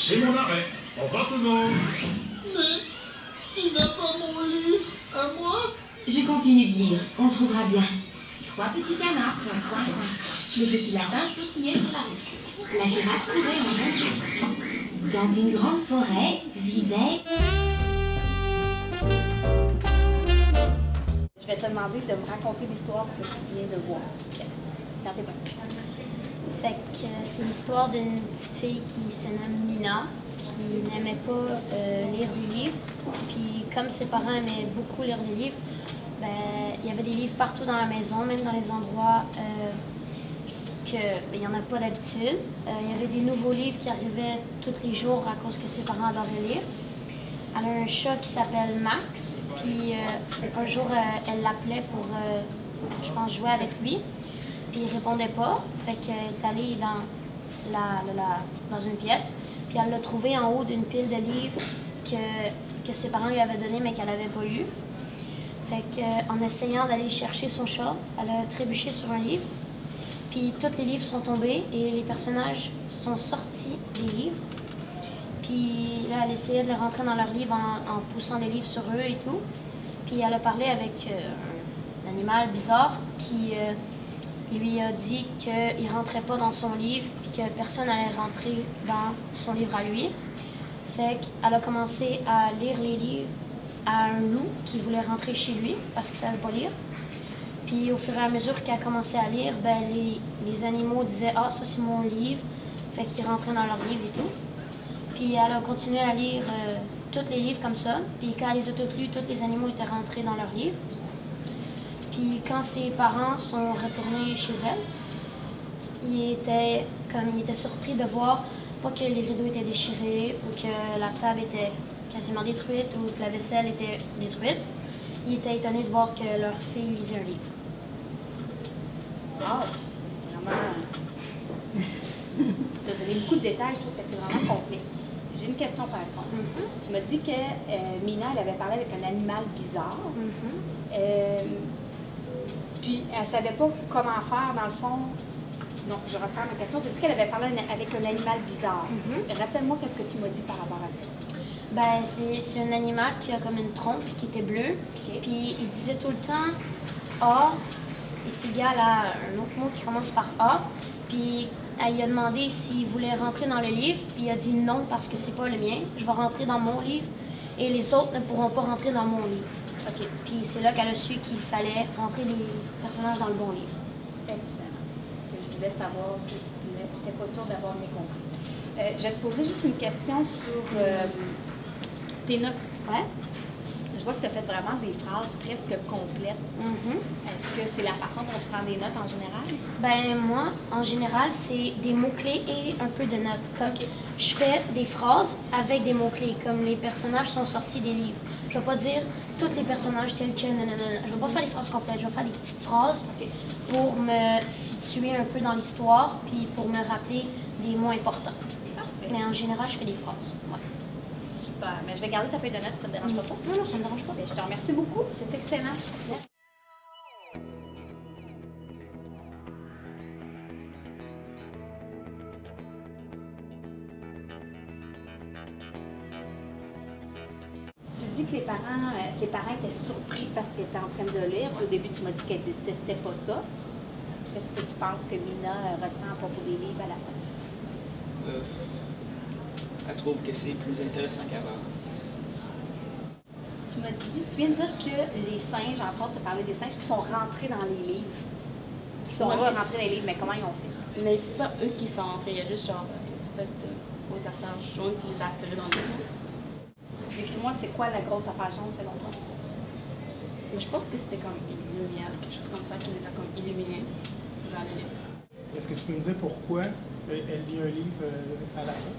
C'est mon arrêt. Au revoir tout le monde. Mais tu n'as pas mon livre à moi? Je continue de lire, on trouvera bien. 3 petits canards font coin. Le petit lapin sautillait sur la route. La girafe courait en même temps. Dans une grande forêt vivait... Je vais te demander de me raconter l'histoire que tu viens de voir. Okay. Regardez bien. Fait que c'est l'histoire d'une petite fille qui se nomme Mina, qui n'aimait pas lire des livres. Puis comme ses parents aimaient beaucoup lire des livres, ben, il y avait des livres partout dans la maison, même dans les endroits qu'il n'y en a pas d'habitude. Il y avait des nouveaux livres qui arrivaient tous les jours à cause que ses parents adoraient lire. Elle a un chat qui s'appelle Max, puis un jour elle l'appelait pour, je pense, jouer avec lui. Puis il répondait pas, fait qu'elle est allée dans une pièce, puis elle l'a trouvé en haut d'une pile de livres que ses parents lui avaient donné mais qu'elle n'avait pas lu. Fait qu'en essayant d'aller chercher son chat, elle a trébuché sur un livre, puis tous les livres sont tombés et les personnages sont sortis des livres. Puis là, elle essayait de les rentrer dans leurs livres en poussant des livres sur eux et tout. Puis elle a parlé avec un animal bizarre qui... lui a dit qu'il ne rentrait pas dans son livre et que personne n'allait rentrer dans son livre à lui. Fait qu'elle a commencé à lire les livres à un loup qui voulait rentrer chez lui parce qu'il ne savait pas lire. Puis au fur et à mesure qu'elle a commencé à lire, ben, les animaux disaient « Ah, ça c'est mon livre ». Fait qu'ils rentraient dans leur livre et tout. Puis elle a continué à lire tous les livres comme ça. Puis quand elle les a tous lus, tous les animaux étaient rentrés dans leur livre. Puis quand ses parents sont retournés chez elle, ils étaient surpris de voir, pas que les rideaux étaient déchirés ou que la table était quasiment détruite ou que la vaisselle était détruite. Ils étaient étonnés de voir que leur fille lisait un livre. Wow! Vraiment... tu as donné beaucoup de détails, je trouve que c'est vraiment complet. J'ai une question par contre. Tu m'as dit que Mina, elle avait parlé avec un animal bizarre. Puis, elle ne savait pas comment faire, dans le fond. Non, je reprends ma question. Tu as dit qu'elle avait parlé avec un animal bizarre. Rappelle-moi qu'est-ce que tu m'as dit par rapport à ça. Ben, c'est un animal qui a comme une trompe qui était bleue. Okay. Puis, il disait tout le temps A est égal à un autre mot qui commence par A. Puis, elle lui a demandé s'il voulait rentrer dans le livre. Puis, il a dit non parce que c'est pas le mien. Je vais rentrer dans mon livre et les autres ne pourront pas rentrer dans mon livre. OK. Puis c'est là qu'elle a su qu'il fallait rentrer les personnages dans le bon livre. Excellent. C'est ce que je voulais savoir. Je n'étais pas sûre d'avoir bien compris. Je vais te poser juste une question sur tes notes. Ouais. Je vois que tu as fait vraiment des phrases presque complètes. Est-ce que c'est la façon dont tu prends des notes en général? Ben moi, en général, c'est des mots-clés et un peu de notes. Comme je fais des phrases avec des mots-clés, comme les personnages sont sortis des livres. Je ne vais pas dire tous les personnages tels que nanana. Je ne vais pas faire des phrases complètes, je vais faire des petites phrases pour me situer un peu dans l'histoire puis pour me rappeler des mots importants. Parfait. Mais en général, je fais des phrases. Ouais. Super. Mais je vais garder ta feuille de notes, ça ne te dérange pas? Non, ça ne me dérange pas. Bien, je te remercie beaucoup, c'est excellent. Tu dis que ses parents étaient surpris parce qu'elle était en train de lire. Au début, tu m'as dit qu'elle détestait pas ça. Qu'est-ce que tu penses que Mina ressent à propos des livres à la fin? Elle trouve que c'est plus intéressant qu'avant. Tu viens de dire que les singes, entre autres, tu as parlé des singes qui sont rentrés dans les livres. Qui sont rentrés dans les livres, mais comment ils ont fait? Mais c'est pas eux qui sont rentrés, il y a juste genre une espèce de grosse affaire jaune qui les a attirés dans le livre. Décris-moi, c'est quoi la grosse affaire jaune selon toi? Mais je pense que c'était comme une lumière, quelque chose comme ça qui les a comme illuminés dans le livre. Est-ce que tu peux me dire pourquoi elle lit un livre à la fin?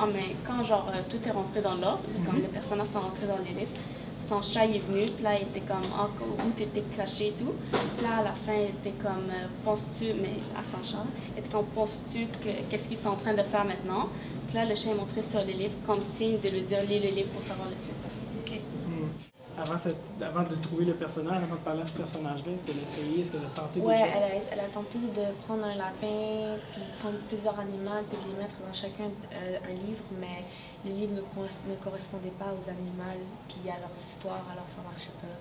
Ah, mais quand genre tout est rentré dans l'ordre, comme les personnages sont rentrés dans les livres, son chat il est venu, puis là, il était comme, oh, où t'étais caché et tout. Puis là, à la fin, il était comme, penses-tu, mais à son chat, il était comme, penses-tu qu'est-ce qu'ils sont en train de faire maintenant? Puis là, le chien est montré sur le livre comme signe de lui dire, lis le livre pour savoir la suite. OK. Avant de trouver le personnage, avant de parler à ce personnage-là, est-ce qu'elle a essayé, est-ce qu'elle a tenté Ouais, des choses? elle a tenté de prendre un lapin, puis prendre plusieurs animaux, puis de les mettre dans chacun un livre, mais le livre ne correspondait pas aux animaux, puis à leur histoire, alors ça marchait pas.